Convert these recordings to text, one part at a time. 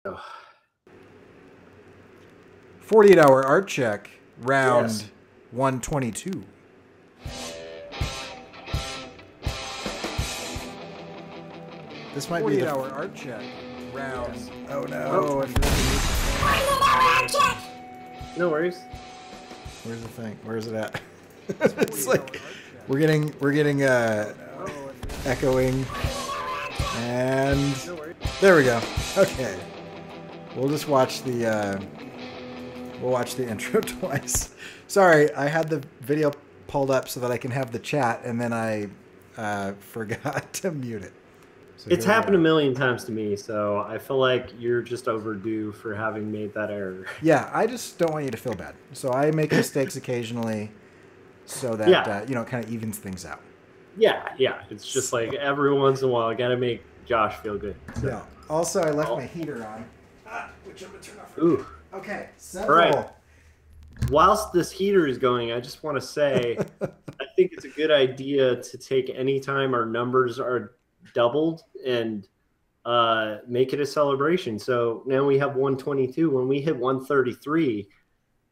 Oh. 48-hour art check, round Yes. 122. This might be the 48-hour art check, round. Yes. Oh no! Oh. I forgot to use No worries. Where's the thing? Where is it at? It's like we're getting echoing, and there we go. Okay, we'll just watch the intro twice. Sorry, I had the video pulled up so that I can have the chat, and then I forgot to mute it. So It's happened a million times to me, so I feel like you're just overdue for having made that error. Yeah, I just don't want you to feel bad. So I make mistakes occasionally so that, it kind of evens things out. Yeah. It's just like every once in a while, I got to make Josh feel good. So. Yeah. Also, I left my heater on, which I'm going to turn off. Ooh. Okay, All right. Whilst this heater is going, I just want to say I think it's a good idea to take any time our numbers are doubled and make it a celebration. So now we have 122. When we hit 133,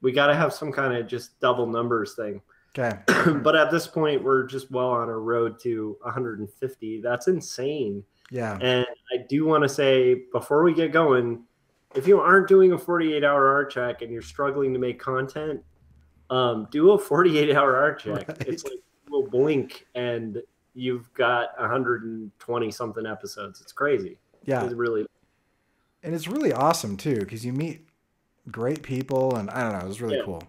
we got to have some kind of just double numbers thing. Okay. But at this point, we're just well on our road to 150. That's insane. Yeah. And I do want to say, before we get going, if you aren't doing a 48-hour art check and you're struggling to make content, do a 48-hour art check. Right. It's like a little blink and you've got 120 something episodes. It's crazy. Yeah. It's really, and it's really awesome too, because you meet great people, and I don't know, it was really cool.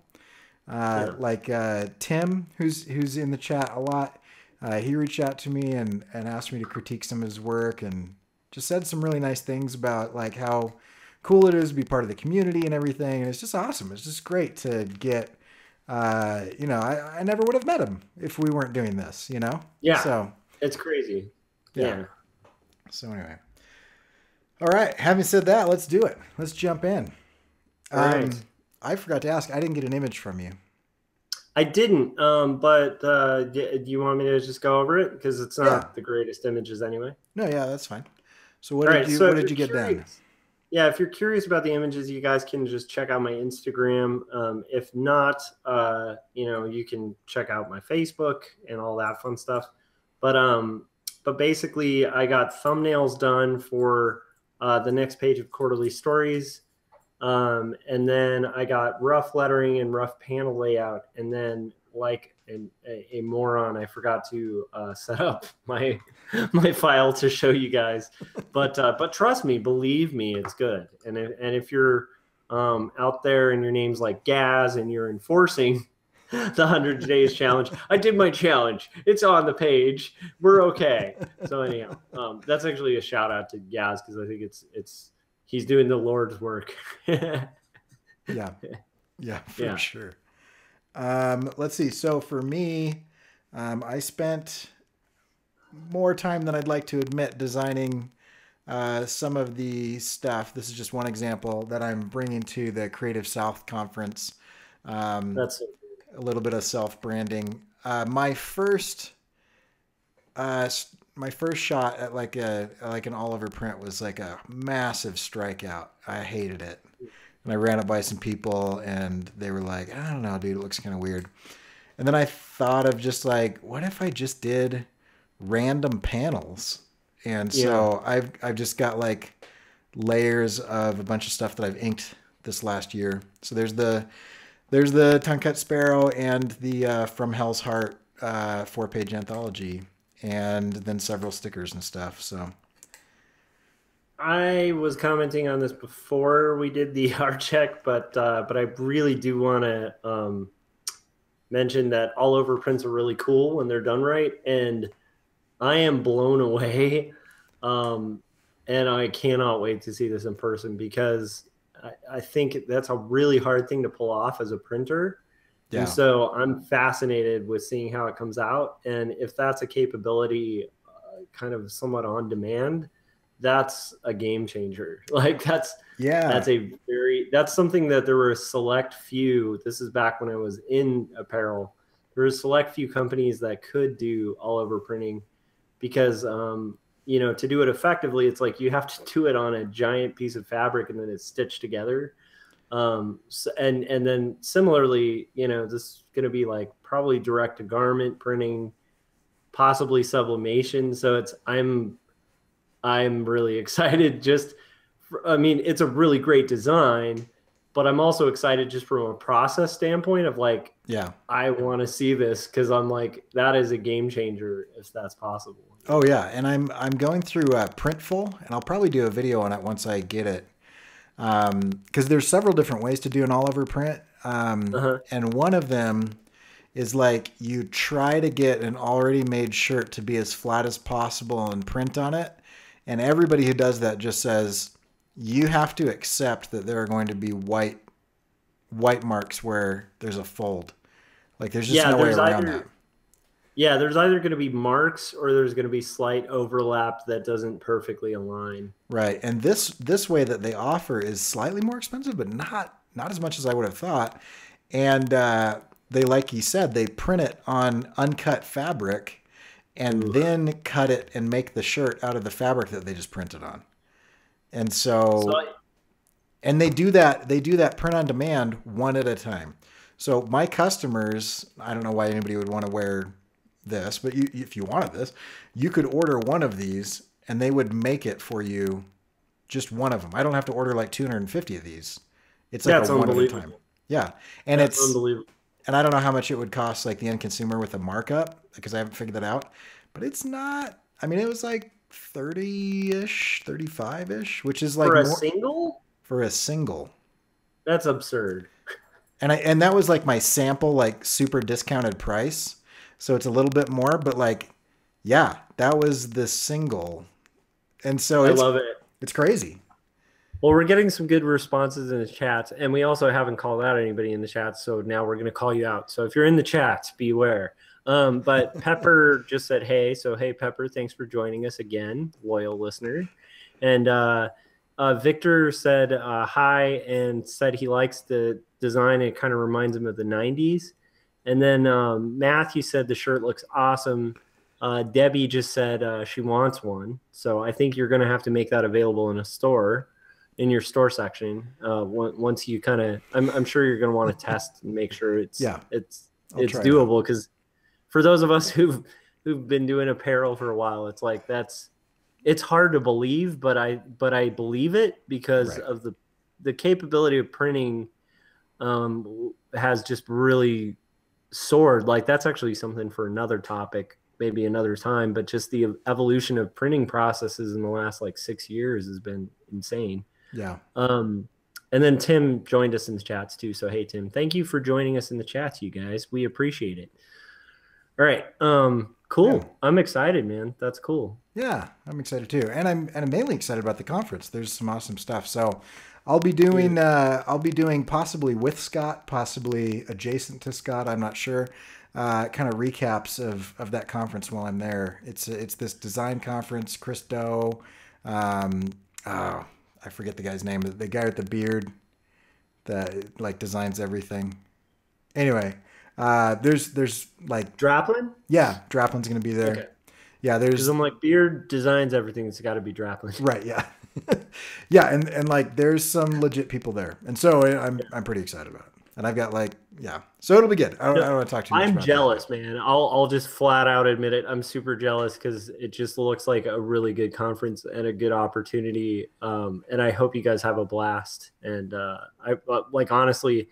Like Tim, who's in the chat a lot, he reached out to me and asked me to critique some of his work, and just said some really nice things about like how cool it is to be part of the community and everything. And it's just awesome. It's just great to get, I never would have met him if we weren't doing this, Yeah. So it's crazy. Yeah. So anyway. All right. Having said that, let's do it. Let's jump in. All right. I forgot to ask. I didn't get an image from you. I didn't, but do you want me to just go over it? Because it's not the greatest images anyway. No, yeah, that's fine. So what did you get done? Yeah, if you're curious about the images, you guys can just check out my Instagram. If not, you can check out my Facebook and all that fun stuff. But basically, I got thumbnails done for the next page of Quarterly Stories. And then I got rough lettering and rough panel layout. And then, like a moron, I forgot to set up my file to show you guys. But trust me, believe me, it's good. And if you're out there and your name's like Gaz and you're enforcing the 100 days challenge, I did my challenge. It's on the page. We're okay. So anyhow, that's actually a shout out to Gaz, because I think he's doing the Lord's work. Yeah, for sure. Let's see. So for me, I spent more time than I'd like to admit designing some of the stuff. This is just one example that I'm bringing to the Creative South Conference. That's a little bit of self-branding. My first shot at like an Oliver print was like a massive strikeout. I hated it. And I ran it by some people and they were like, I don't know, dude, it looks kind of weird. And then I thought of just like, what if I just did random panels? And so I've just got like layers of a bunch of stuff that I've inked this last year. So there's the Tongue-Cut Sparrow and the From Hell's Heart 4-page anthology, and then several stickers and stuff. So I was commenting on this before we did the art check, but I really do want to mention that all over prints are really cool when they're done right, and I am blown away, and I cannot wait to see this in person, because I think that's a really hard thing to pull off as a printer. Yeah. And so I'm fascinated with seeing how it comes out, and if that's a capability kind of somewhat on demand, that's a game changer. Like that's something that there were a select few. This is back when I was in apparel. There were a select few companies that could do all over printing, because you know, to do it effectively, it's like you have to do it on a giant piece of fabric and then it's stitched together. And then similarly, you know, this is going to be like probably direct to garment printing, possibly sublimation. So I'm really excited. I mean, it's a really great design, but I'm also excited just from a process standpoint of like, Yeah. I want to see this because I'm like, that is a game changer if that's possible. Oh yeah, and I'm going through Printful, and I'll probably do a video on it once I get it, because there's several different ways to do an all over print, and one of them is like you try to get an already made shirt to be as flat as possible and print on it, and everybody who does that just says you have to accept that there are going to be white marks where there's a fold, like there's just no way around that. Yeah, there's either going to be marks or there's going to be slight overlap that doesn't perfectly align. Right, and this way that they offer is slightly more expensive, but not as much as I would have thought. And they, like you said, they print it on uncut fabric, and then cut it and make the shirt out of the fabric that they just printed on. And and they do that print on demand one at a time. So my customers, I don't know why anybody would want to wear this, but if you wanted this, you could order one of these and they would make it for you, just one of them. I don't have to order like 250 of these. It's like a one at a time. Yeah. And it's unbelievable. And I don't know how much it would cost like the end consumer with a markup, because I haven't figured that out, but it's not, I mean, it was like 30-ish, 35-ish, which is like for a single. That's absurd. And that was like my sample, like super discounted price. So it's a little bit more, but like, yeah, that was the single. And so I love it. It's crazy. Well, we're getting some good responses in the chat, and we also haven't called out anybody in the chat. So now we're going to call you out. So if you're in the chat, beware. But Pepper just said, hey, so hey, Pepper, thanks for joining us again, loyal listener. And Victor said hi and said he likes the design. It kind of reminds him of the 90s. And then Matthew said the shirt looks awesome. Debbie just said she wants one. So I think you're going to have to make that available in your store section. Once you kind of, I'm sure you're going to want to test and make sure it's doable. Because for those of us who've been doing apparel for a while, it's like it's hard to believe, but I believe it because of the capability of printing has just really soared. Like that's actually something for another topic, maybe another time, but just the evolution of printing processes in the last like 6 years has been insane. Yeah. And then Tim joined us in the chats too. So, hey, Tim, thank you for joining us in the chats, you guys. We appreciate it. All right. Cool. Yeah. I'm excited, man. That's cool. Yeah, I'm excited too. And I'm mainly excited about the conference. There's some awesome stuff. So I'll be doing possibly with Scott, possibly adjacent to Scott. I'm not sure. Kind of recaps of that conference while I'm there. It's this design conference. Chris Doe, I forget the guy's name. The guy with the beard that like designs everything. Anyway, there's like Draplin. Yeah, Draplin's gonna be there. Okay. Yeah, because I'm like beard designs everything. It's got to be Draplin. Right. Yeah. Yeah, and like there's some legit people there, and so I'm pretty excited about it. And I've got like, yeah, so it'll be good. I don't want to talk too much. I'm jealous, man. I'll just flat out admit it. I'm super jealous because it just looks like a really good conference and a good opportunity. And I hope you guys have a blast. And I like honestly,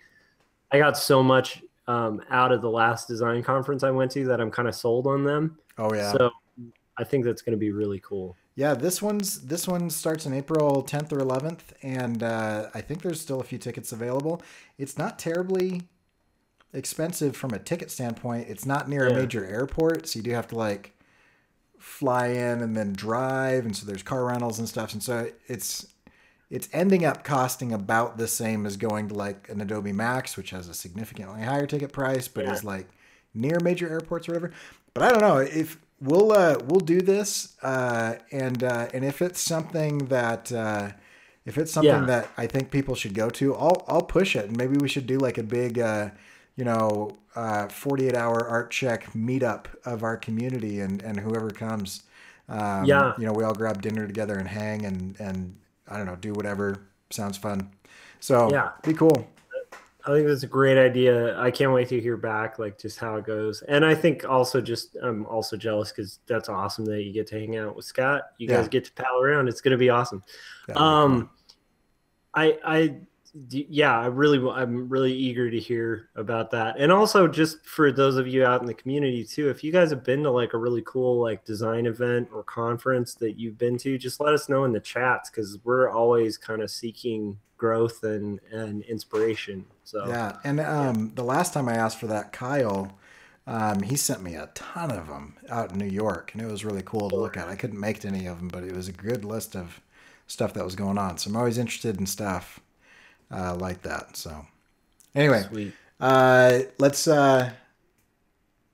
I got so much out of the last design conference I went to that I'm kind of sold on them. Oh yeah. So I think that's going to be really cool. Yeah, this one starts in April 10th or 11th, and I think there's still a few tickets available. It's not terribly expensive from a ticket standpoint. It's not near a major airport, so you do have to like fly in and then drive, and so there's car rentals and stuff, and so it's ending up costing about the same as going to like an Adobe Max, which has a significantly higher ticket price, but is like near major airports or whatever. But I don't know if we'll do this, and if it's something that that I think people should go to, I'll push it, and maybe we should do like a big 48-hour Artcheck meetup of our community and whoever comes. Yeah. You know, we all grab dinner together and hang and I don't know, do whatever sounds fun. So Yeah. be cool. I think that's a great idea. I can't wait to hear back, like just how it goes. And I think also just I'm also jealous because that's awesome that you get to hang out with Scott. You guys Yeah. get to pal around. It's going to be awesome. That'll be cool. Um, I yeah, I'm really eager to hear about that. And also just for those of you out in the community too, if you guys have been to like a really cool like design event or conference that you've been to, just let us know in the chats because we're always kind of seeking growth and inspiration. So Yeah. And yeah. the last time I asked for that, Kyle, he sent me a ton of them out in New York, and it was really cool to look at. I couldn't make any of them, but it was a good list of stuff that was going on. So I'm always interested in stuff like that. So anyway, Sweet. let's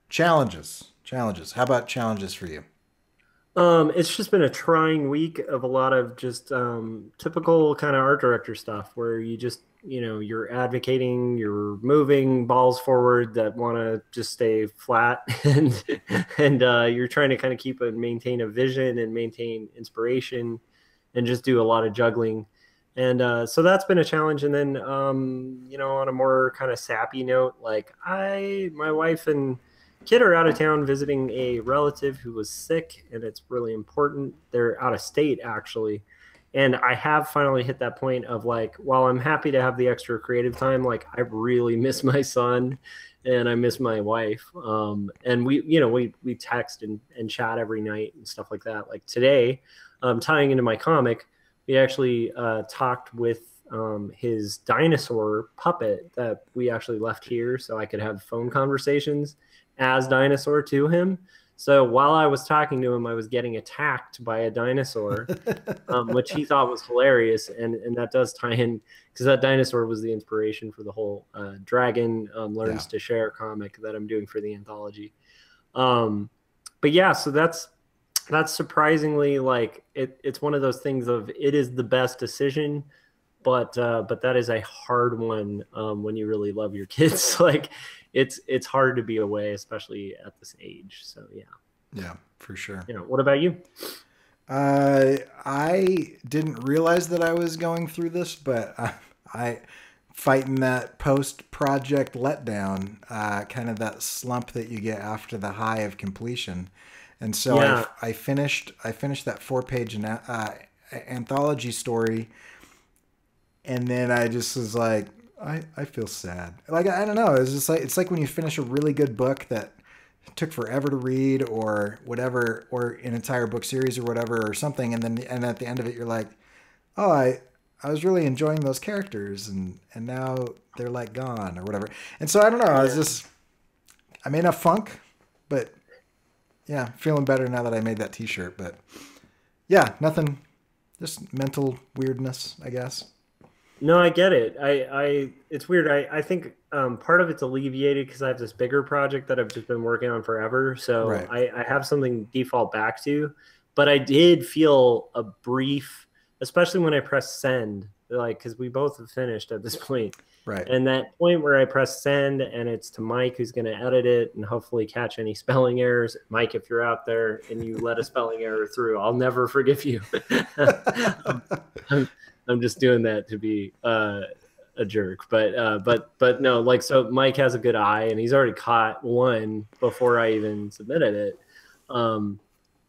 challenges. Challenges. How about challenges for you? It's just been a trying week of a lot of just typical kind of art director stuff where you just, you're advocating, you're moving balls forward that want to just stay flat and you're trying to kind of keep and maintain a vision and maintain inspiration and just do a lot of juggling. And so that's been a challenge. And then, on a more kind of sappy note, like my wife and kid are out of town visiting a relative who was sick, and it's really important. They're out of state, actually. And I have finally hit that point of like, while I'm happy to have the extra creative time, like I really miss my son and I miss my wife. And we text and chat every night and stuff like that. Like today, tying into my comic, we actually talked with his dinosaur puppet that we actually left here so I could have phone conversations as dinosaur to him. So while I was talking to him, I was getting attacked by a dinosaur, which he thought was hilarious. And that does tie in because that dinosaur was the inspiration for the whole Dragon Yeah. Learns to Share comic that I'm doing for the anthology. But yeah, so that's surprisingly like it's one of those things of it is the best decision, but that is a hard one when you really love your kids. Like it's hard to be away, especially at this age. So yeah. Yeah, for sure. What about you? I didn't realize that I was going through this, but I fighting that post project letdown, kind of that slump that you get after the high of completion. And so Yeah. I finished that 4-page anthology story, and then I just was like, I feel sad. Like I don't know. It's like when you finish a really good book that took forever to read or whatever, or an entire book series or whatever or something, and at the end of it you're like, oh, I was really enjoying those characters and now they're like gone or whatever. And so I don't know. I'm in a funk, but yeah, feeling better now that I made that t-shirt. But yeah, nothing, just mental weirdness, I guess. No, I get it. It's weird. I think part of it's alleviated because I have this bigger project that I've just been working on forever. So Right. I have something to default back to. But I did feel a brief, especially when I pressed send, like because we both have finished at this point. Right. And that point where I press send and it's to Mike who's going to edit it and hopefully catch any spelling errors. Mike, if you're out there and you let a spelling error through, I'll never forgive you. I'm, I'm just doing that to be a jerk, but no, like so Mike has a good eye and he's already caught one before I even submitted it. Um,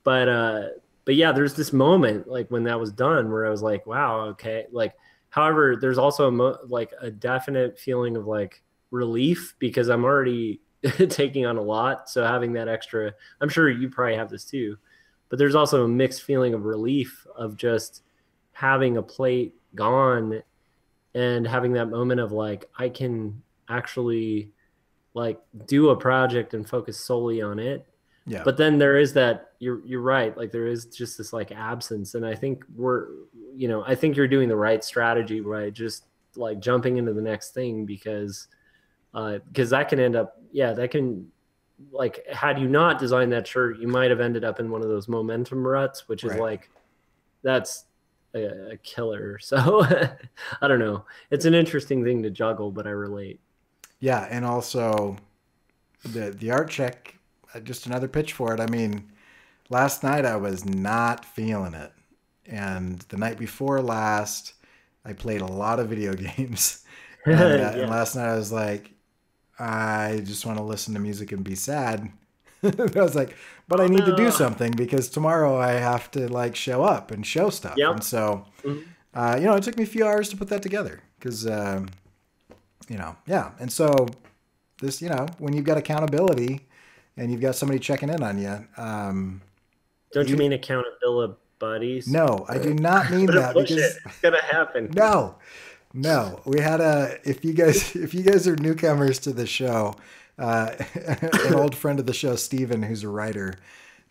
but yeah, there's this moment like when that was done where I was like, wow, okay. Like, however, there's also like a definite feeling of like relief because I'm already taking on a lot. So having that extra, I'm sure you probably have this too, but there's also a mixed feeling of relief of just having a plate gone and having that moment of like I can actually like do a project and focus solely on it. Yeah. But then there is that you're right, like there is just this like absence, and I think I think you're doing the right strategy, right? Just like jumping into the next thing because that can end up, yeah, that can, like, had you not designed that shirt, you might have ended up in one of those momentum ruts, which is Right. like that's a killer. So I don't know. It's an interesting thing to juggle, but I relate. Yeah. And also the Artcheck, just another pitch for it. I mean, last night I was not feeling it. And the night before last, I played a lot of video games. And Yeah. last night I was like, I just want to listen to music and be sad. I was like, but I Oh need to do no. something because tomorrow I have to like show up and show stuff. And Yep. so, Mhm. it took me a few hours to put that together because, yeah. And so this, when you've got accountability and you've got somebody checking in on you, Don't you you, mean accountability buddies? no, I do not mean Gonna that push it. because It's gonna happen. no, no, we had if you guys are newcomers to the show, an old friend of the show, Steven, who's a writer,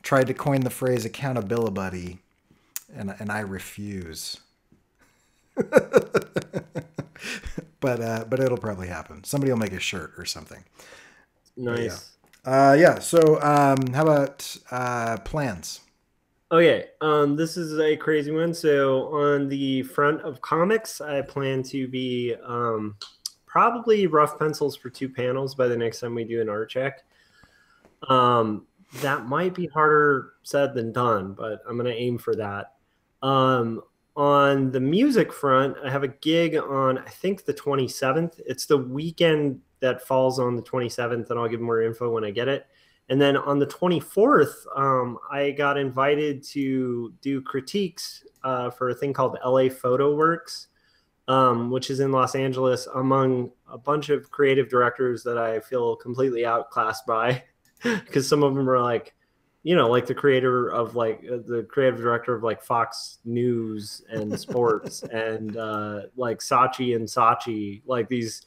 tried to coin the phrase accountability buddy, and I refuse. But it'll probably happen. Somebody will make a shirt or something. But yeah. Nice. Yeah. So how about plans? Okay, this is a crazy one. So on the front of comics, I plan to be probably rough pencils for 2 panels by the next time we do an art check. That might be harder said than done, but I'm gonna aim for that. On the music front, I have a gig on I think the 27th. It's the weekend that falls on the 27th, and I'll give more info when I get it. And then on the 24th, I got invited to do critiques for a thing called LA Photo Works, which is in Los Angeles, among a bunch of creative directors that I feel completely outclassed by, because some of them are like, like the creator of like the creative director of like Fox News and Sports and like Saatchi and Saatchi, like these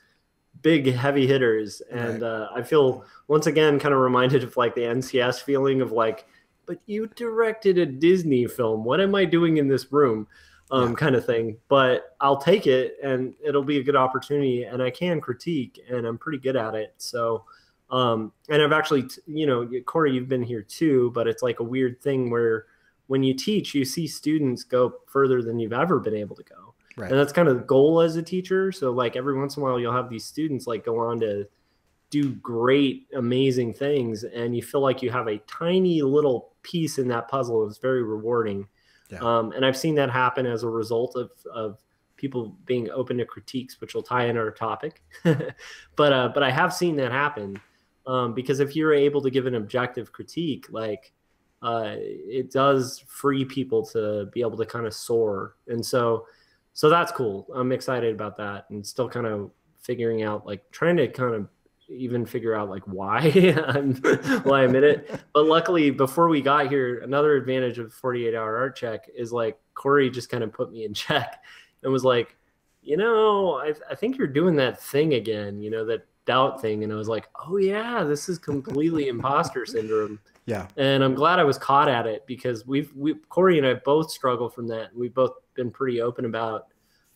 big heavy hitters. And Right. I feel once again kind of reminded of like the NCS feeling of like, but you directed a Disney film. What am I doing in this room? Yeah. Kind of thing. But I'll take it and it'll be a good opportunity and I can critique and I'm pretty good at it. So, and I've actually, Cory, you've been here too, but it's like a weird thing where when you teach, you see students go further than you've ever been able to go. Right. And that's kind of the goal as a teacher. So like every once in a while, you'll have these students like go on to do great, amazing things. And you feel like you have a tiny little piece in that puzzle. It's very rewarding. Yeah. And I've seen that happen as a result of people being open to critiques, which will tie in our topic. But I have seen that happen because if you're able to give an objective critique, like it does free people to be able to kind of soar. And so that's cool. I'm excited about that and still kind of figuring out, like trying to kind of even figure out like why why I'm in it. But luckily before we got here, another advantage of 48-hour art check is like Cory just kind of put me in check and was like, I think you're doing that thing again, that doubt thing. And I was like, oh yeah, this is completely imposter syndrome. Yeah. And I'm glad I was caught at it because Cory and I both struggle from that. We've both been pretty open about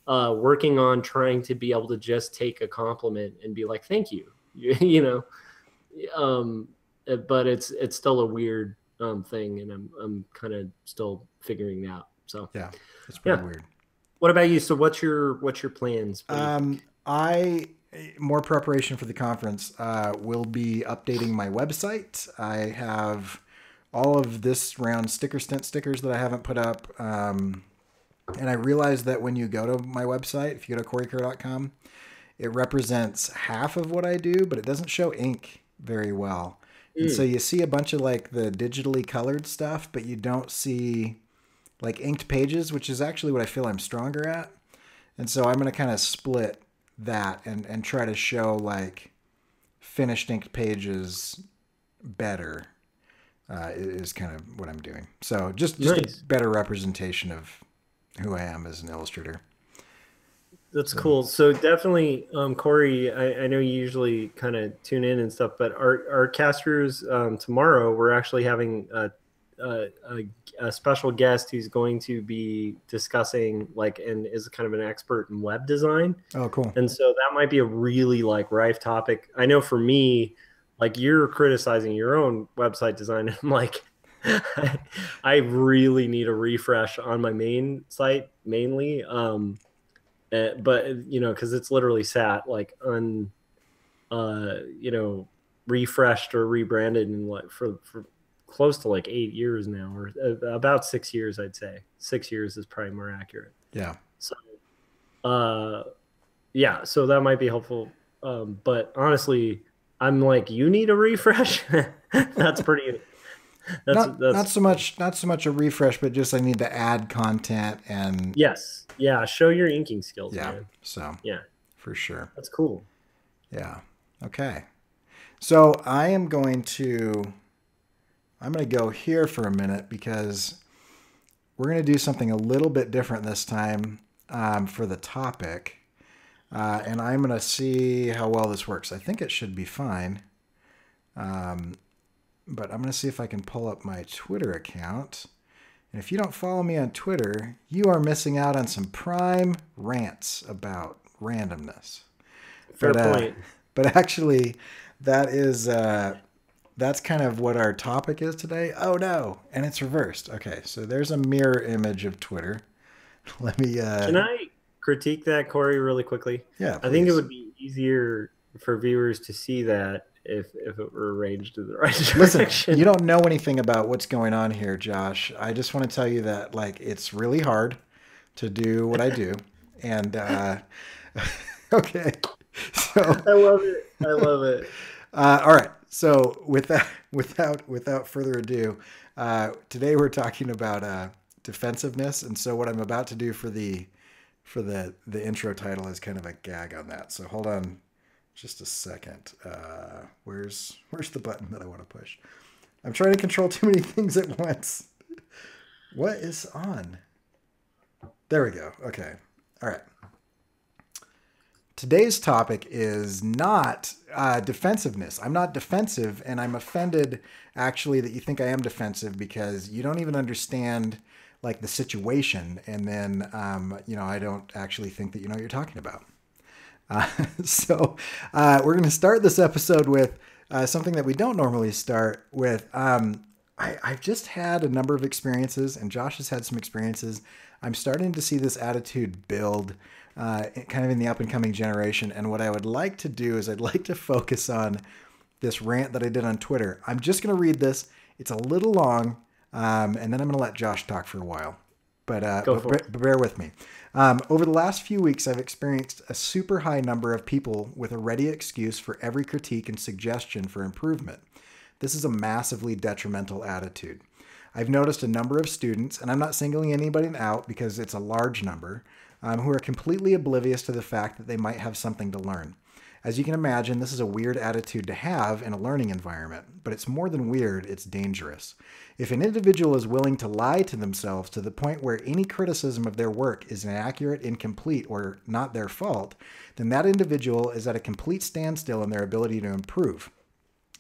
working on trying to be able to just take a compliment and be like, thank you, but it's still a weird thing. And I'm kind of still figuring it out. So Yeah. It's pretty weird. What about you? So what's your plans? More preparation for the conference. Will be updating my website. I have all of this round stickers that I haven't put up. And I realized that when you go to my website, if you go to corykerr.com, it represents half of what I do, but it doesn't show ink very well. And so you see a bunch of like the digitally colored stuff, but you don't see like inked pages, which is actually what I feel I'm stronger at. And so I'm going to kind of split that and try to show like finished inked pages better is kind of what I'm doing. So just Nice. a better representation of who I am as an illustrator. That's cool. So definitely, Cory, I know you usually kind of tune in and stuff, but our casters tomorrow, we're actually having a special guest who's going to be discussing and is kind of an expert in web design. Oh, cool. And so that might be a really rife topic. I know for me, like you're criticizing your own website design. And I'm like, I really need a refresh on my main site mainly. But because it's literally sat refreshed or rebranded and for close to like 8 years now, or about 6 years, I'd say. 6 years is probably more accurate. Yeah. So, yeah, so that might be helpful. But honestly, I'm like, you need a refresh. That's pretty. That's Not so much a refresh, but just I need to add content and yes, yeah. Show your inking skills, yeah. man. So Yeah, for sure. that's cool. Yeah. Okay. So I'm going to go here for a minute because we're going to do something a little bit different this time for the topic. And I'm going to see how well this works. I think it should be fine. But I'm going to see if I can pull up my Twitter account. And if you don't follow me on Twitter, you are missing out on some prime rants about randomness. Fair point. But actually, that's kind of what our topic is today. Oh no, and it's reversed. Okay, so there's a mirror image of Twitter. Let me. Can I critique that, Cory, really quickly? Yeah, please. I think it would be easier for viewers to see that if it were arranged in the right direction. Listen, you don't know anything about what's going on here, Josh. I just want to tell you that like it's really hard to do what I do, and okay. So I love it. I love it. All right. So without further ado, today we're talking about defensiveness, and so what I'm about to do for the intro title is kind of a gag on that. So hold on just a second. Where's the button that I want to push? I'm trying to control too many things at once. What is on? There we go. Okay. All right. Today's topic is not defensiveness. I'm not defensive, and I'm offended, actually, that you think I am defensive because you don't even understand like the situation, and then I don't actually think that you know what you're talking about. So we're going to start this episode with something that we don't normally start with. I've just had a number of experiences, and Josh has had some experiences. I'm starting to see this attitude build kind of in the up-and-coming generation. And what I would like to do is I'd like to focus on this rant that I did on Twitter. I'm just going to read this. It's a little long, and then I'm going to let Josh talk for a while. But bear with me. Over the last few weeks, I've experienced a super high number of people with a ready excuse for every critique and suggestion for improvement. This is a massively detrimental attitude. I've noticed a number of students, and I'm not singling anybody out because it's a large number, who are completely oblivious to the fact that they might have something to learn. As you can imagine, this is a weird attitude to have in a learning environment, but it's more than weird, it's dangerous. If an individual is willing to lie to themselves to the point where any criticism of their work is inaccurate, incomplete, or not their fault, then that individual is at a complete standstill in their ability to improve.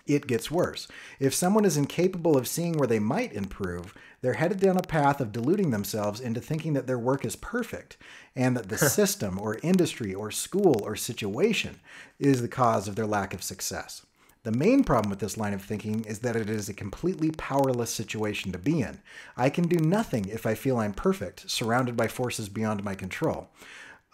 It gets worse. If someone is incapable of seeing where they might improve, they're headed down a path of deluding themselves into thinking that their work is perfect and that the system or industry or school or situation is the cause of their lack of success. The main problem with this line of thinking is that it is a completely powerless situation to be in. I can do nothing if I feel I'm perfect, surrounded by forces beyond my control.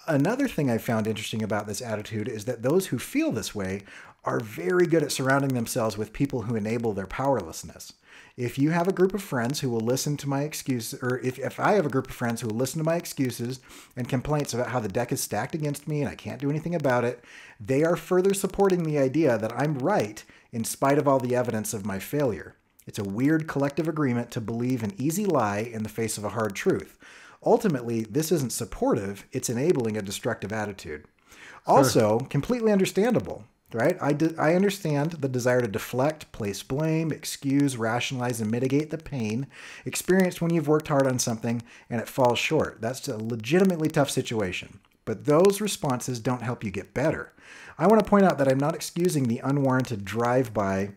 Another thing I found interesting about this attitude is that those who feel this way are very good at surrounding themselves with people who enable their powerlessness. If you have a group of friends who will listen to my excuses, or if I have a group of friends who will listen to my excuses and complaints about how the deck is stacked against me and I can't do anything about it, they are further supporting the idea that I'm right in spite of all the evidence of my failure. It's a weird collective agreement to believe an easy lie in the face of a hard truth. Ultimately, this isn't supportive, it's enabling a destructive attitude. Also, completely understandable. Right? I understand the desire to deflect, place blame, excuse, rationalize, and mitigate the pain experienced when you've worked hard on something and it falls short. That's a legitimately tough situation. But those responses don't help you get better. I want to point out that I'm not excusing the unwarranted drive-by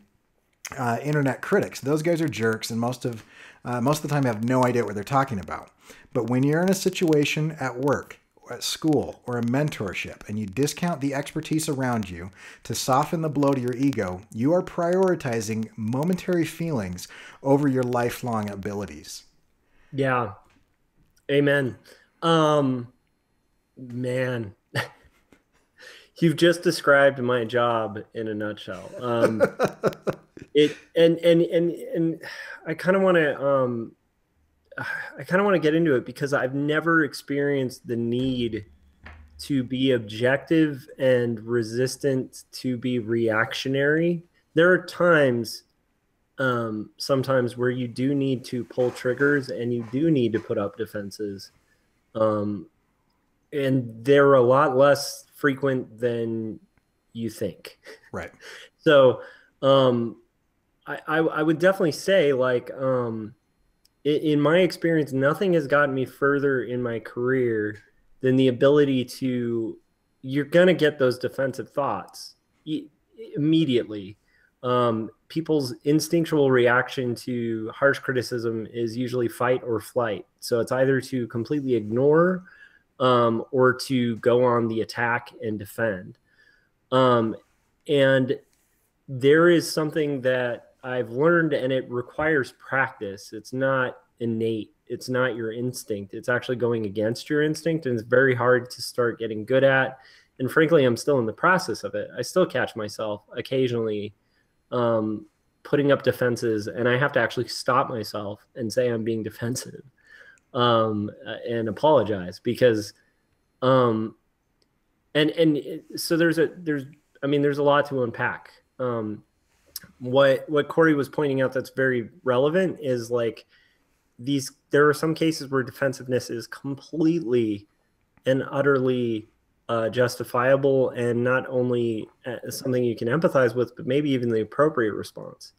internet critics. Those guys are jerks, and most of the time have no idea what they're talking about. But when you're in a situation at work, at school, or a mentorship, and you discount the expertise around you to soften the blow to your ego, you are prioritizing momentary feelings over your lifelong abilities. Yeah. Amen. Man, you've just described my job in a nutshell. it and I kind of want to get into it because I've never experienced the need to be objective and resistant to be reactionary. There are times, sometimes where you do need to pull triggers and you do need to put up defenses. Um, and they're a lot less frequent than you think. Right. So, I would definitely say, like, in my experience, nothing has gotten me further in my career than the ability to, you're going to get those defensive thoughts immediately. People's instinctual reaction to harsh criticism is usually fight or flight. So it's either to completely ignore, or to go on the attack and defend. And there is something that I've learned, and it requires practice. It's not innate. It's not your instinct. It's actually going against your instinct, and it's very hard to start getting good at. And frankly, I'm still in the process of it. I still catch myself occasionally putting up defenses, and I have to actually stop myself and say I'm being defensive, and apologize, because and so there's a lot to unpack. What Cory was pointing out that's very relevant is, like, there are some cases where defensiveness is completely and utterly justifiable, and not only something you can empathize with, but maybe even the appropriate response.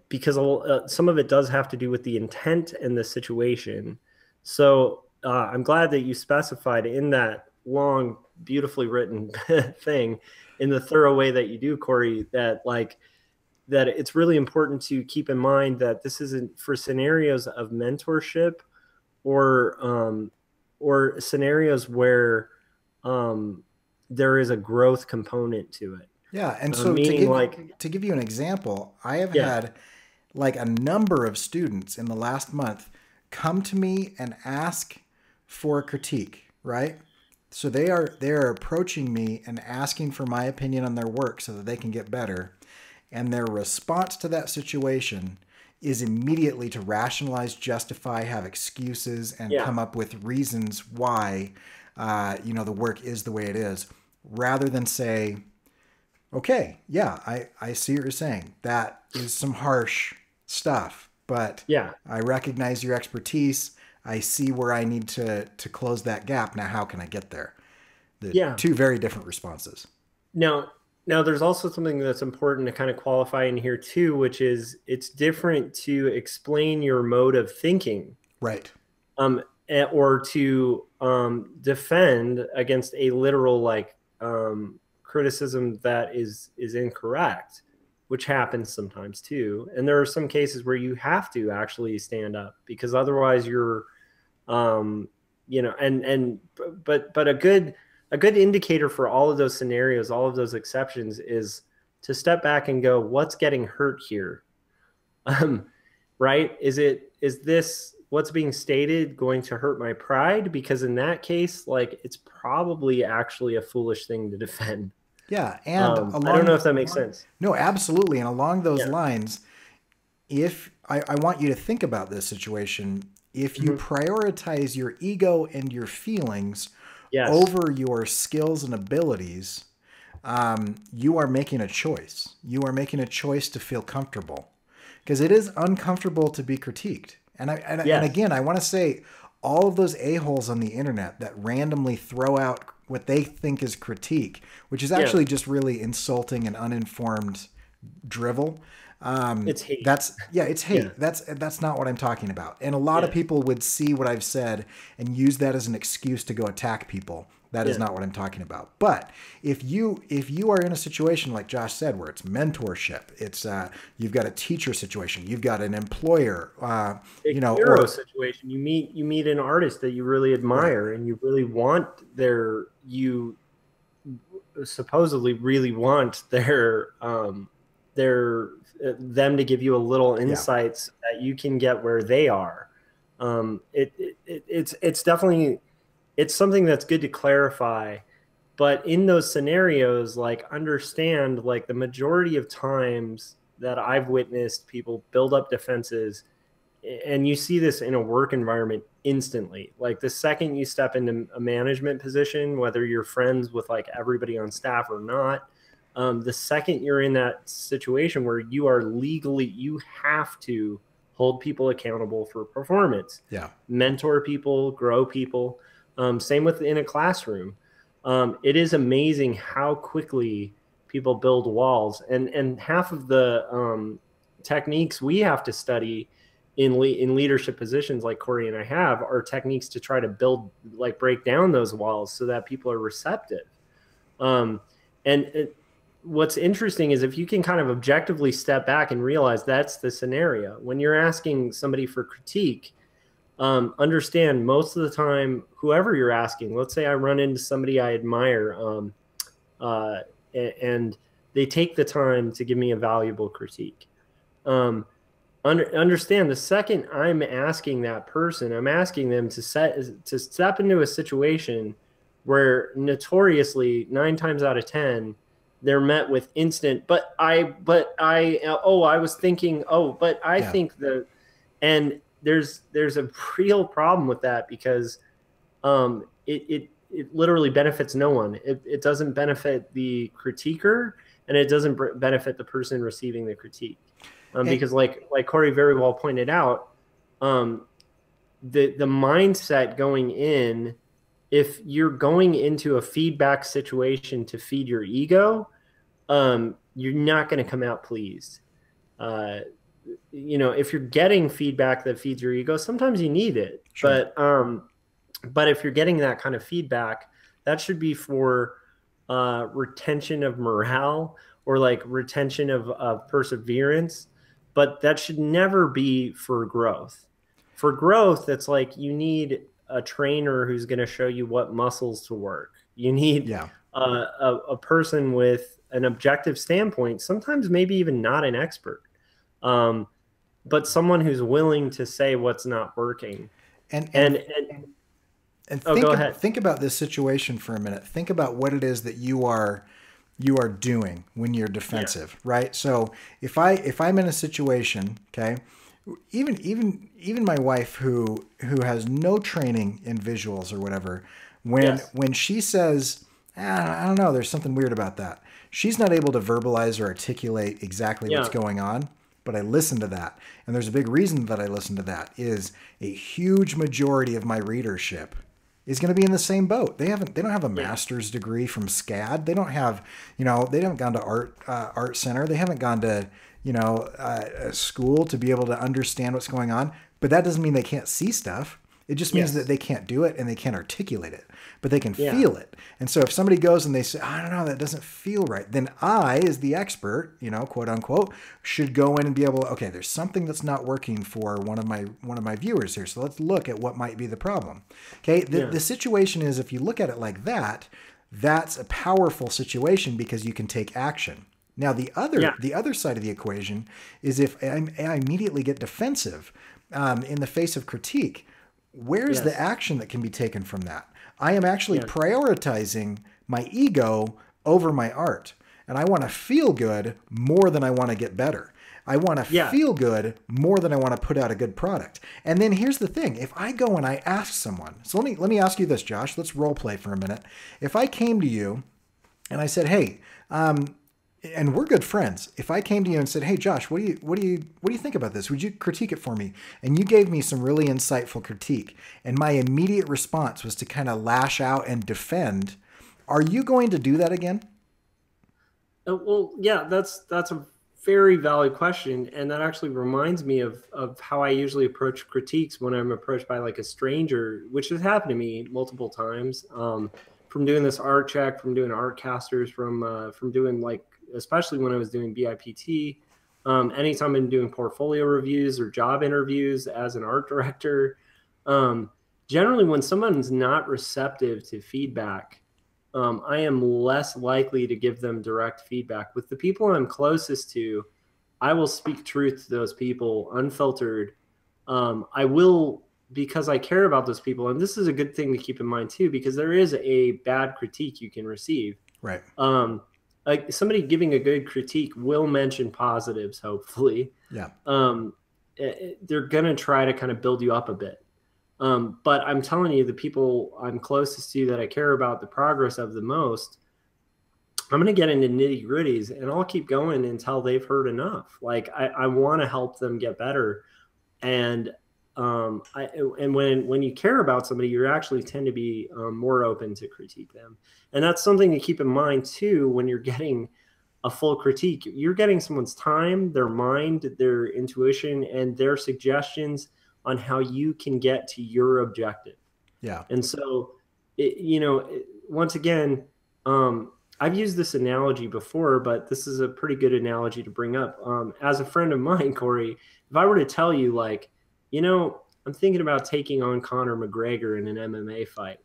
Because some of it does have to do with the intent and the situation. So I'm glad that you specified in that long, beautifully written thing, in the thorough way that you do, Cory, that it's really important to keep in mind that this isn't for scenarios of mentorship, or scenarios where there is a growth component to it. Yeah, and so to give you an example, I have had like a number of students in the last month come to me and ask for critique, right? So they're approaching me and asking for my opinion on their work so that they can get better. And their response to that situation is immediately to rationalize, justify, have excuses, and come up with reasons why the work is the way it is, rather than say, okay, yeah, I see what you're saying. That is some harsh stuff, but I recognize your expertise. I see where I need to close that gap. Now, how can I get there? Two very different responses. Now, there's also something that's important to kind of qualify in here too, which is it's different to explain your mode of thinking. Right. Or to defend against a literal criticism that is incorrect, which happens sometimes too. And there are some cases where you have to actually stand up, because otherwise you're, but a good indicator for all of those scenarios, all of those exceptions, is to step back and go, what's getting hurt here? Right? Is this what's being stated going to hurt my pride? Because in that case, it's probably actually a foolish thing to defend. Yeah. And I don't know if that makes sense. No, absolutely. And along those lines, if I want you to think about this situation, if you prioritize your ego and your feelings over your skills and abilities, you are making a choice. You are making a choice to feel comfortable, because it is uncomfortable to be critiqued. And again, I want to say, all of those a-holes on the internet that randomly throw out what they think is critique, which is actually just really insulting and uninformed drivel. It's hate. It's hate. Yeah. That's not what I'm talking about. And a lot of people would see what I've said and use that as an excuse to go attack people. That is not what I'm talking about. But if you are in a situation like Josh said, where it's mentorship, it's you've got a teacher situation, you've got an employer, hero situation. You meet an artist that you really admire, and you really want you supposedly really want them to give you a little insights that you can get where they are. It's definitely, it's something that's good to clarify. But in those scenarios, like understand like the majority of times that I've witnessed people build up defenses, and you see this in a work environment instantly. Like the second you step into a management position, whether you're friends with like everybody on staff or not, the second you're in that situation where you are legally, you have to hold people accountable for performance. Yeah. Mentor people, grow people. Same with in a classroom. It is amazing how quickly people build walls, and half of the techniques we have to study in leadership positions like Cory and I have are techniques to try to build, like break down those walls so that people are receptive. And what's interesting is if you can kind of objectively step back and realize that's the scenario when you're asking somebody for critique, understand most of the time, whoever you're asking, let's say I run into somebody I admire, and they take the time to give me a valuable critique. Understand the second I'm asking that person, I'm asking them to step into a situation where notoriously 9 times out of 10, they're met with instant, I was thinking, Yeah. think the, and there's a real problem with that because it literally benefits no one. It doesn't benefit the critiquer, and it doesn't benefit the person receiving the critique. Because like Cory very well pointed out, the mindset going in, if you're going into a feedback situation to feed your ego, you're not going to come out pleased. If you're getting feedback that feeds your ego, sometimes you need it. Sure. But if you're getting that kind of feedback, that should be for retention of morale or like retention of perseverance. But that should never be for growth. For growth, it's like you need a trainer who's going to show you what muscles to work. You need a person with an objective standpoint, sometimes maybe even not an expert, but someone who's willing to say what's not working. And go ahead. Think about this situation for a minute. Think about what it is that you are doing when you're defensive, right? So if I'm in a situation, okay, even my wife who has no training in visuals or whatever, when she says, I don't know, there's something weird about that, she's not able to verbalize or articulate exactly what's going on, but I listen to that. And there's a big reason that I listen to that is a huge majority of my readership is going to be in the same boat. They don't have a master's degree from SCAD. They don't have, they haven't gone to art center. They haven't gone to, a school to be able to understand what's going on. But that doesn't mean they can't see stuff. It just means that they can't do it and they can't articulate it, but they can feel it. And so if somebody goes and they say, I don't know, that doesn't feel right, then I, as the expert, quote unquote, should go in and be able to, okay, there's something that's not working for one of my viewers here. So let's look at what might be the problem. Okay. The situation is, if you look at it like that, that's a powerful situation because you can take action. Now, the other side of the equation is if I immediately get defensive in the face of critique, where's the action that can be taken from that? I am actually prioritizing my ego over my art. And I want to feel good more than I want to get better. I want to feel good more than I want to put out a good product. And then here's the thing. If I go and I ask someone, so let me ask you this, Josh, let's role play for a minute. If I came to you and I said, hey, and we're good friends. If I came to you and said, "Hey, Josh, what do you think about this? Would you critique it for me?" And you gave me some really insightful critique, and my immediate response was to kind of lash out and defend, are you going to do that again? Well, yeah, that's a very valid question, and that actually reminds me of how I usually approach critiques when I'm approached by like a stranger, which has happened to me multiple times. From doing this Artcheck, from doing Artcasters, from doing like, especially when I was doing BIPT, anytime I'm doing portfolio reviews or job interviews as an art director, generally when someone's not receptive to feedback, I am less likely to give them direct feedback. With the people I'm closest to, I will speak truth to those people unfiltered. I will because I care about those people, and this is a good thing to keep in mind too, because there is a bad critique you can receive. Right. Like somebody giving a good critique will mention positives, hopefully. Yeah. They're going to try to kind of build you up a bit. But I'm telling you, the people I'm closest to that I care about the progress of the most, I'm going to get into nitty gritties and I'll keep going until they've heard enough. Like I want to help them get better. And when you care about somebody, you actually tend to be more open to critique them. And that's something to keep in mind too, when you're getting a full critique. You're getting someone's time, their mind, their intuition, and their suggestions on how you can get to your objective. Yeah. And so, once again, I've used this analogy before, but this is a pretty good analogy to bring up. As a friend of mine, Cory, if I were to tell you, like, I'm thinking about taking on Conor McGregor in an MMA fight,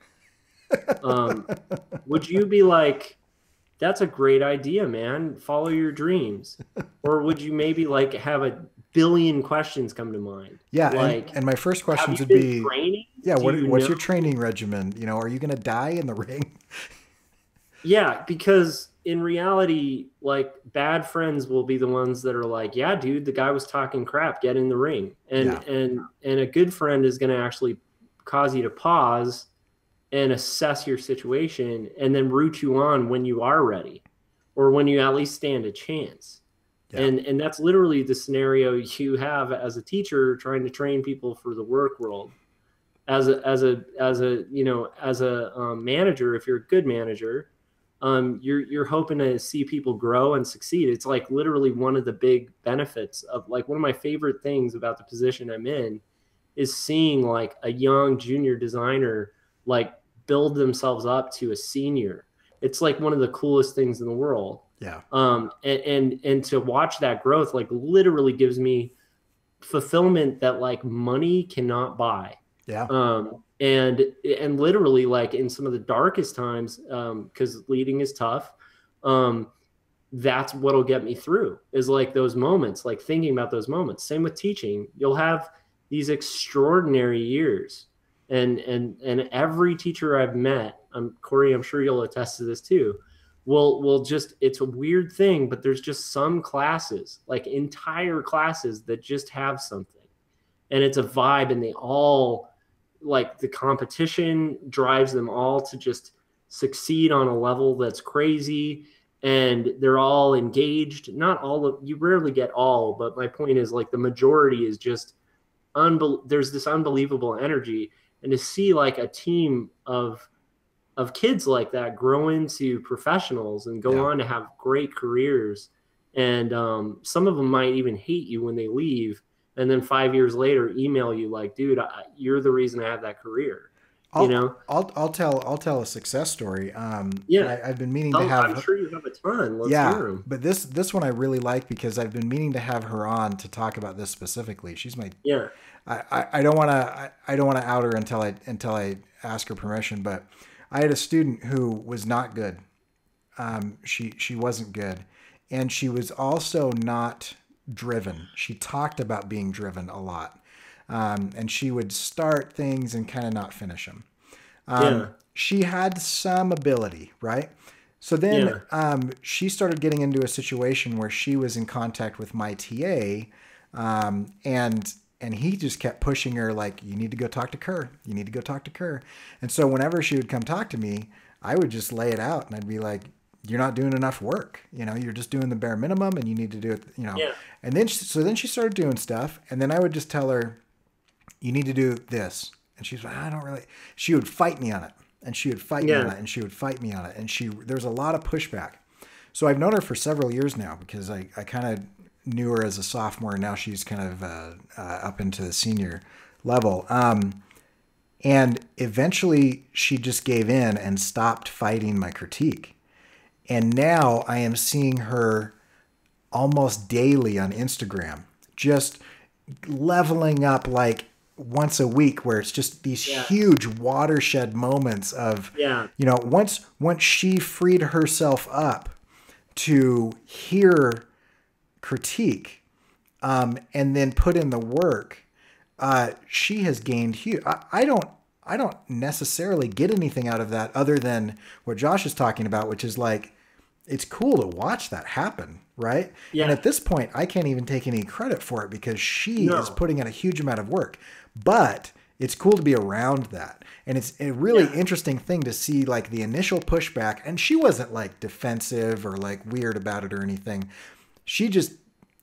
would you be like, that's a great idea, man, follow your dreams? Or would you maybe like have a billion questions come to mind? Yeah. Like, and my first questions would be, training? Yeah. What's your training regimen? Are you going to die in the ring? Yeah, because in reality, like, bad friends will be the ones that are like, yeah, dude, the guy was talking crap, get in the ring. And a good friend is going to actually cause you to pause and assess your situation and then root you on when you are ready, or when you at least stand a chance. Yeah. And that's literally the scenario you have as a teacher trying to train people for the work world. As a manager, if you're a good manager, you're hoping to see people grow and succeed. It's like literally one of the big benefits of, like, one of my favorite things about the position I'm in is seeing like a young junior designer like build themselves up to a senior. It's like one of the coolest things in the world. Yeah. And to watch that growth, like, literally gives me fulfillment that like money cannot buy. Yeah. And literally, like, in some of the darkest times, because leading is tough, that's what'll get me through, is like those moments, like thinking about those moments. Same with teaching. You'll have these extraordinary years, and every teacher I've met, Cory, I'm sure you'll attest to this too, will just, it's a weird thing, but there's just some classes, like entire classes, that just have something, and it's a vibe, and they all, like, the competition drives them all to just succeed on a level that's crazy, and they're all engaged. Not all of, you rarely get all, but my point is, like, the majority is just there's this unbelievable energy. And to see like a team of kids like that grow into professionals and go on to have great careers, and some of them might even hate you when they leave, and then 5 years later email you like, dude, you're the reason I have that career. I'll tell a success story. I've been meaning to have. I'm sure you have a ton. Let's hear them. But this one I really like, because I've been meaning to have her on to talk about this specifically. She's my. Yeah. I don't want to out her until I ask her permission. But I had a student who was not good. She wasn't good, and she was also not driven. She talked about being driven a lot. And she would start things and kind of not finish them. She had some ability, right? So then she started getting into a situation where she was in contact with my TA, and he just kept pushing her, like, you need to go talk to Kerr. You need to go talk to Kerr. And so whenever she would come talk to me, I would just lay it out, and I'd be like, you're not doing enough work. You're just doing the bare minimum, and you need to do it, And then she started doing stuff, and then I would just tell her, you need to do this. And she's like, she would fight me on it. And she would fight me on it. And she would fight me on it. And there's a lot of pushback. So I've known her for several years now, because I kind of knew her as a sophomore. And now she's kind of up into the senior level. And eventually she just gave in and stopped fighting my critique. And now I am seeing her almost daily on Instagram, just leveling up, like, once a week, where it's just these huge watershed moments of, once she freed herself up to hear critique, and then put in the work, she has gained huge. I don't necessarily get anything out of that other than what Josh is talking about, which is like, it's cool to watch that happen, right? And Yeah. at this point, I can't even take any credit for it because she is No. putting in a huge amount of work. But it's cool to be around that. And it's a really Yeah. interesting thing to see like the initial pushback. And she wasn't like defensive or like weird about it or anything. She just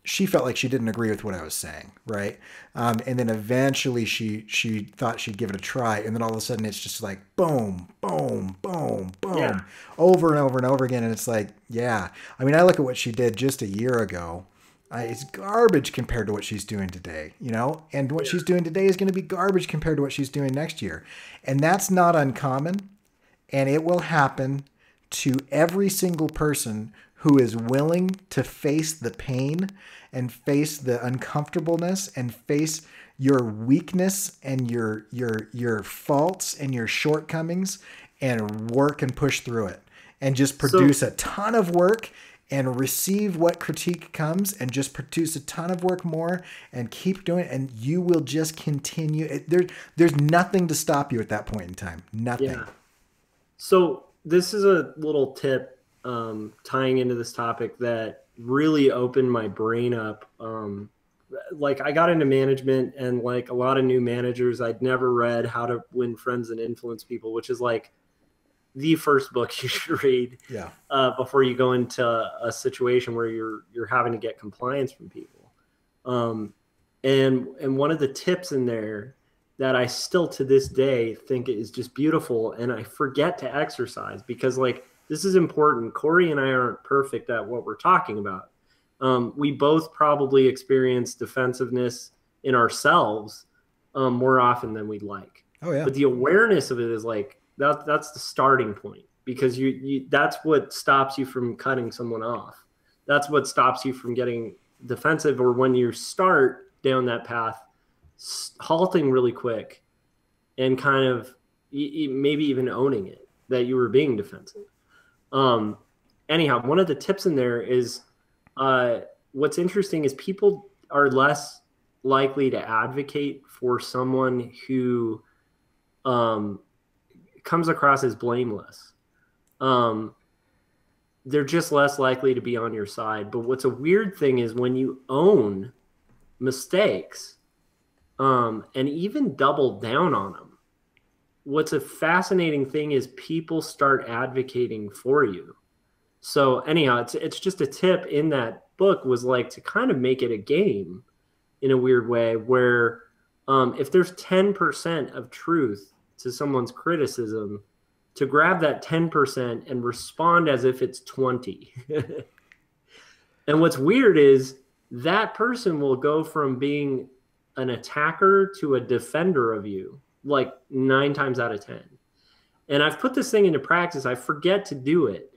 she felt like she didn't agree with what I was saying, right? And then eventually she thought she'd give it a try, and then all of a sudden it's just like boom, boom, boom, Yeah. boom, over and over and over again, and it's like, yeah. I mean, I look at what she did just a year ago. It's garbage compared to what she's doing today, you know? And what she's doing today is going to be garbage compared to what she's doing next year. And that's not uncommon, and it will happen to every single person who is willing to face the pain and face the uncomfortableness and face your weakness and your faults and your shortcomings and work and push through it and just So produce a ton of work and receive what critique comes and just produce a ton of work more and keep doing it, and you will just continue. There's nothing to stop you at that point in time. Nothing. yeah. So this is a little tip tying into this topic that really opened my brain up. Like I got into management, and like a lot of new managers, I'd never read How to Win Friends and Influence People, which is like the first book you should read Yeah. before you go into a situation where you're having to get compliance from people. Um, and one of the tips in there that I still to this day think is just beautiful, and I forget to exercise because like this is important. Cory and I aren't perfect at what we're talking about. We both probably experience defensiveness in ourselves more often than we'd like. Oh yeah. But the awareness of it is like that's the starting point, because you that's what stops you from cutting someone off. That's what stops you from getting defensive, or when you start down that path, halting really quick and kind of maybe even owning it that you were being defensive. Um, Anyhow, one of the tips in there is what's interesting is people are less likely to advocate for someone who um, comes across as blameless. Um, they're just less likely to be on your side. But what's a weird thing is when you own mistakes and even double down on them, what's a fascinating thing is people start advocating for you. So anyhow, it's just a tip in that book was like to kind of make it a game in a weird way where if there's 10% of truth to someone's criticism, to grab that 10% and respond as if it's 20. And what's weird is that person will go from being an attacker to a defender of you like 9 times out of 10. And I've put this thing into practice. I forget to do it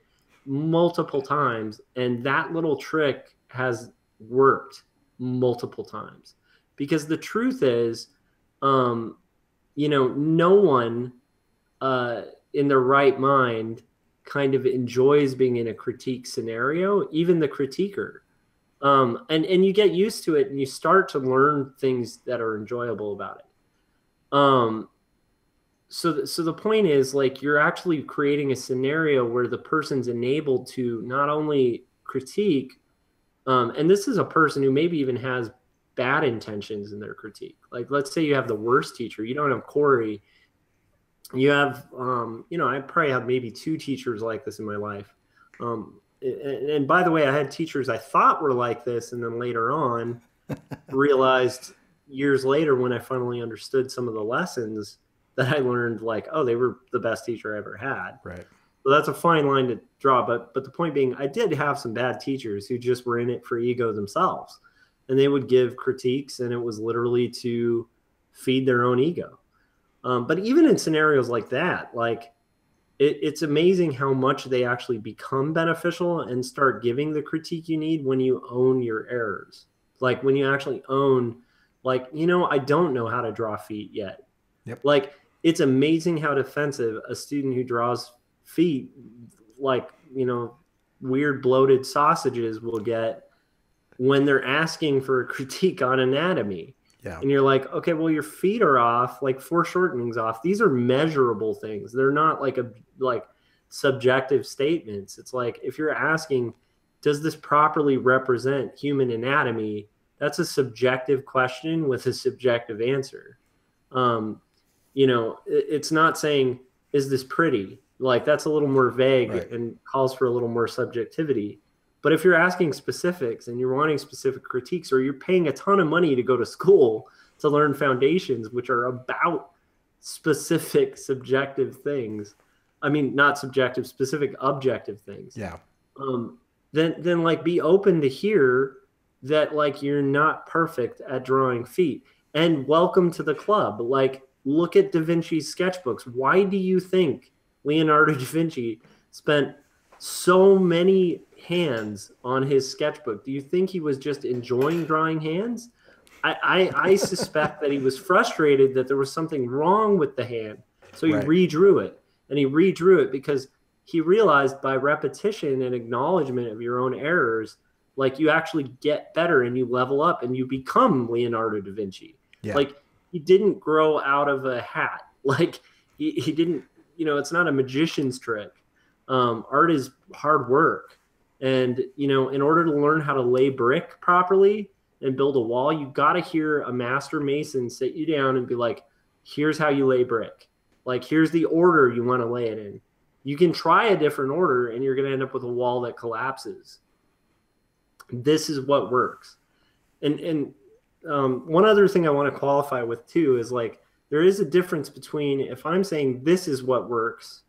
multiple times, and that little trick has worked multiple times, because the truth is no one in their right mind kind of enjoys being in a critique scenario, even the critiquer. And you get used to it, and you start to learn things that are enjoyable about it. So the point is, like, you're actually creating a scenario where the person's enabled to not only critique, and this is a person who maybe even has bad intentions in their critique. Like, let's say you have the worst teacher. You don't have Cory. You have, I probably have maybe 2 teachers like this in my life. And by the way, I had teachers I thought were like this, and then later on realized years later when I finally understood some of the lessons that I learned, like, oh, they were the best teacher I ever had. Right. So that's a fine line to draw. But the point being, I did have some bad teachers who just were in it for ego themselves. And they would give critiques, and it was literally to feed their own ego. But even in scenarios like that, like, it's amazing how much they actually become beneficial and start giving the critique you need when you own your errors. Like when you actually own, like, I don't know how to draw feet yet. Yep. Like, it's amazing how defensive a student who draws feet, like, weird bloated sausages, will get when they're asking for a critique on anatomy. Yeah. And you're like, okay, well, your feet are off, like foreshortening's off. These are measurable things. They're not like subjective statements. It's like if you're asking, does this properly represent human anatomy? That's a subjective question with a subjective answer. Um, it's not saying, is this pretty? Like that's a little more vague Right. and calls for a little more subjectivity. But if you're asking specifics and you're wanting specific critiques, or you're paying a ton of money to go to school to learn foundations, which are about specific subjective things, I mean, not subjective, specific objective things. Yeah. Um, then like be open to hear that like you're not perfect at drawing feet, and welcome to the club. Like look at Da Vinci's sketchbooks. Why do you think Leonardo da Vinci spent so many hands on his sketchbook? Do you think he was just enjoying drawing hands? I suspect that he was frustrated that there was something wrong with the hand. So he redrew it. And he redrew it because he realized by repetition and acknowledgement of your own errors, like you actually get better and you level up and you become Leonardo da Vinci. Yeah. Like he didn't grow out of a hat. Like he didn't, it's not a magician's trick. Art is hard work. And, in order to learn how to lay brick properly and build a wall, you got to hear a master mason sit you down and be like, here's how you lay brick. Like, here's the order you want to lay it in. You can try a different order and you're going to end up with a wall that collapses. This is what works. And one other thing I want to qualify with too is like, there is a difference between if I'm saying this is what works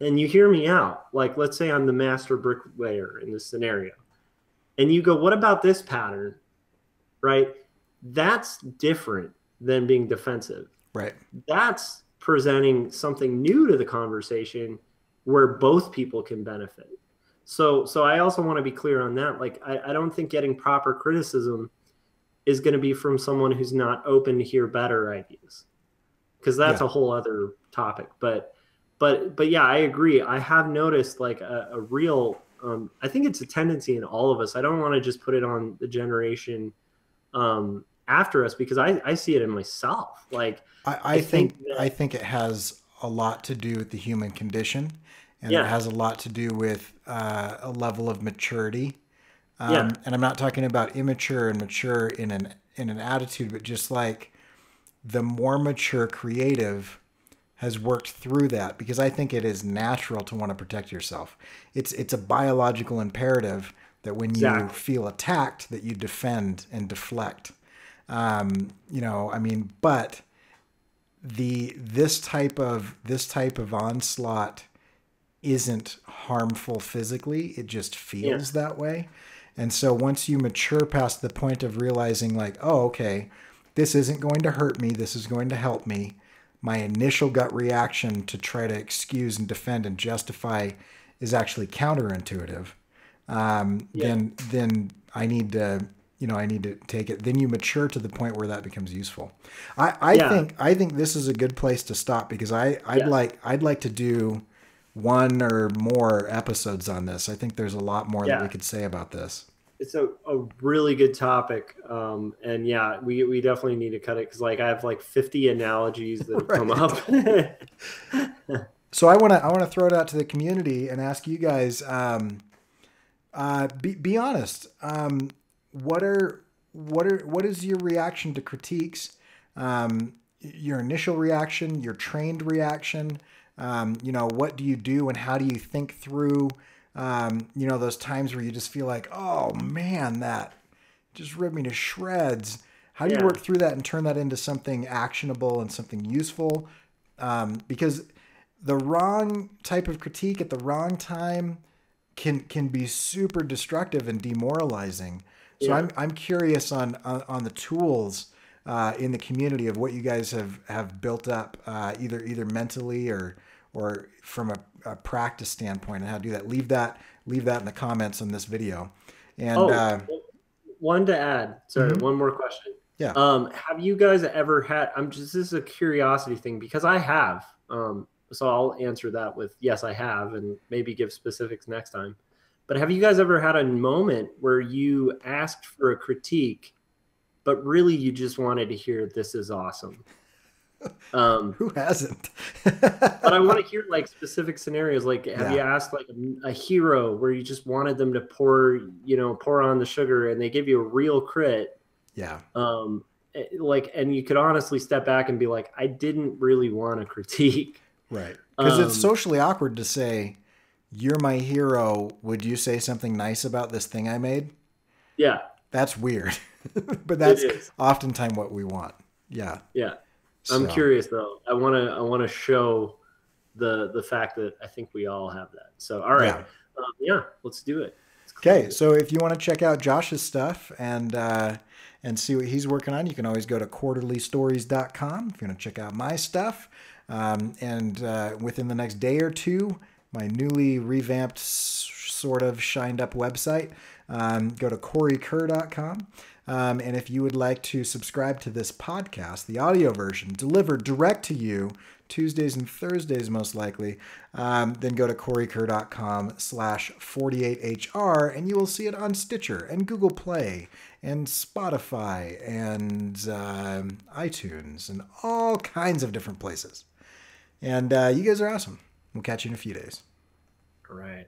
and you hear me out, like let's say I'm the master bricklayer in this scenario, and you go, what about this pattern? Right? That's different than being defensive. Right. That's presenting something new to the conversation where both people can benefit. So I also want to be clear on that. Like, I don't think getting proper criticism is going to be from someone who's not open to hear better ideas, because that's a whole other topic. But yeah, I agree. I have noticed like a real, I think it's a tendency in all of us. I don't want to just put it on the generation after us, because I see it in myself. Like I think it has a lot to do with the human condition, and it has a lot to do with a level of maturity. And I'm not talking about immature and mature in an attitude, but just like the more mature creative has worked through that, because I think it is natural to want to protect yourself. It's a biological imperative that when you feel attacked, that you defend and deflect. But this type of onslaught isn't harmful physically. It just feels that way. And so once you mature past the point of realizing like, oh, okay, this isn't going to hurt me, this is going to help me, my initial gut reaction to try to excuse and defend and justify is actually counterintuitive. Then I need to take it. Then you mature to the point where that becomes useful. I think this is a good place to stop, because I'd like to do one or more episodes on this. I think there's a lot more that we could say about this. It's a really good topic. And yeah, we definitely need to cut it, because like I have like 50 analogies that have come up. So I want to throw it out to the community and ask you guys, be honest. What is your reaction to critiques? Your initial reaction, your trained reaction. What do you do and how do you think through, those times where you just feel like, oh man, that just ripped me to shreds. How do you work through that and turn that into something actionable and something useful? Because the wrong type of critique at the wrong time can be super destructive and demoralizing. So I'm curious on the tools in the community of what you guys have built up, either mentally or from a practice standpoint, and how to do that. Leave that in the comments on this video. And one to add. Sorry, one more question. Yeah. Have you guys ever had? This is a curiosity thing, because I have. So I'll answer that with yes, I have, and maybe give specifics next time. But have you guys ever had a moment where you asked for a critique, but really you just wanted to hear "This is awesome." Who hasn't? But I want to hear like specific scenarios. Like, have Yeah. you asked like a hero where you just wanted them to pour on the sugar and they give you a real crit? Yeah. And you could honestly step back and be like, I didn't really want to critique. Right. Because it's socially awkward to say, "You're my hero. Would you say something nice about this thing I made?" Yeah. That's weird. But that's oftentimes what we want. Yeah. Yeah. I'm curious though. I want to show the fact that I think we all have that. So, all right. Yeah, let's do it. Okay. So if you want to check out Josh's stuff and see what he's working on, you can always go to quarterlystories.com if you want to check out my stuff. And within the next day or two, my newly revamped, sort of shined up website, go to corykerr.com. And if you would like to subscribe to this podcast, the audio version delivered direct to you Tuesdays and Thursdays, most likely, then go to corykerr.com/48hr and you will see it on Stitcher and Google Play and Spotify and iTunes and all kinds of different places. And you guys are awesome. We'll catch you in a few days. All right.